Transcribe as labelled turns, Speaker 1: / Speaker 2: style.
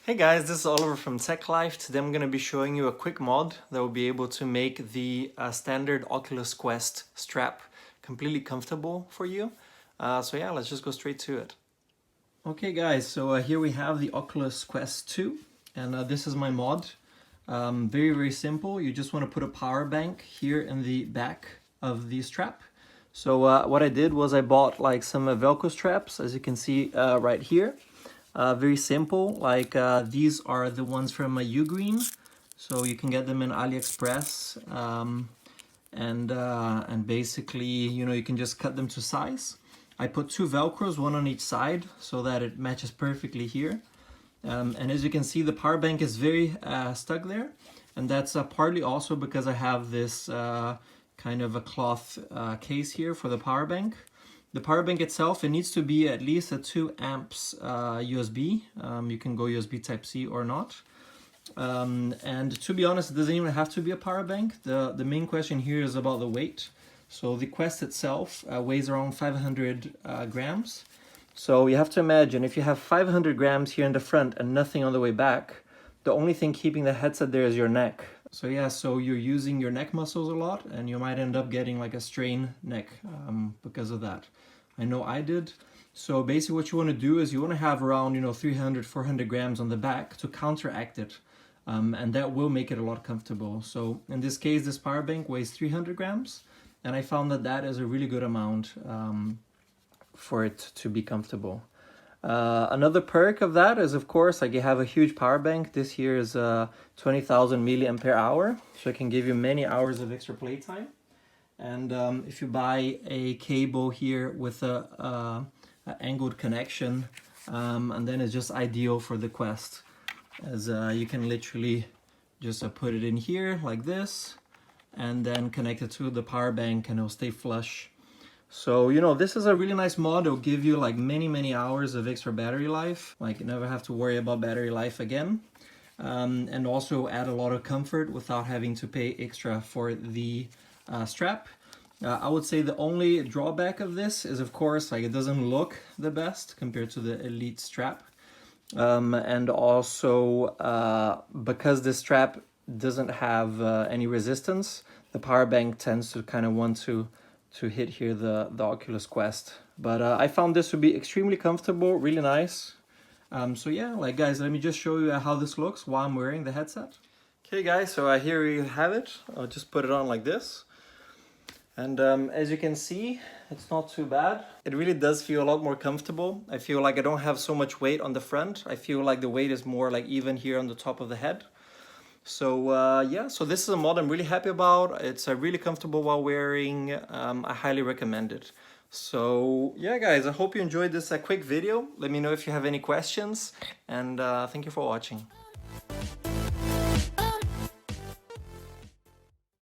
Speaker 1: Hey guys, this is Oliver from Tech Life. Today I'm going to be showing you a quick mod that will be able to make the standard Oculus Quest strap completely comfortable for you. So yeah, let's just go straight to it. Okay guys, so here we have the Oculus Quest 2 and this is my mod. Very simple. You just want to put a power bank here in the back of the strap. So what I did was I bought like some Velcro straps, as you can see right here. Very simple, like these are the ones from Ugreen, so you can get them in AliExpress, and basically, you can just cut them to size. I put two Velcros, one on each side, so that it matches perfectly here. And as you can see, the power bank is very stuck there, and that's partly also because I have this kind of a cloth case here for the power bank. The power bank itself, it needs to be at least a 2 amps USB. You can go USB Type-C or not. And to be honest, it doesn't even have to be a power bank. The main question here is about the weight. So the Quest itself weighs around 500 grams. So you have to imagine, if you have 500 grams here in the front and nothing on the way back, the only thing keeping the headset there is your neck. So yeah, so you're using your neck muscles a lot and you might end up getting like a strained neck because of that. I know I did. So basically what you want to do is you want to have around 300, 400 grams on the back to counteract it. And that will make it a lot comfortable. So in this case, this power bank weighs 300 grams. And I found that that is a really good amount for it to be comfortable. Another perk of that is, of course, like you have a huge power bank. This here is 20,000 milliampere hour, so it can give you many hours of extra playtime. And if you buy a cable here with a angled connection, and then it's just ideal for the Quest, as you can literally just put it in here like this, and then connect it to the power bank, and it'll stay flush. So, this is a really nice mod. It'll give you like many hours of extra battery life. Like you never have to worry about battery life again. And also add a lot of comfort without having to pay extra for the strap. I would say the only drawback of this is, of course, like it doesn't look the best compared to the Elite strap. And also because this strap doesn't have any resistance, the power bank tends to kind of want to hit here the Oculus Quest. But I found this to be extremely comfortable, really nice. So yeah, like guys, let me just show you how this looks while I'm wearing the headset. Okay guys, so here you have it. I'll just put it on like this. And as you can see, it's not too bad. It really does feel a lot more comfortable. I feel like I don't have so much weight on the front. I feel like the weight is more like even here on the top of the head. So yeah, so this is a mod I'm really happy about. It's really comfortable while wearing. I highly recommend it. So yeah guys, I hope you enjoyed this quick video. Let me know if you have any questions, and thank you for watching.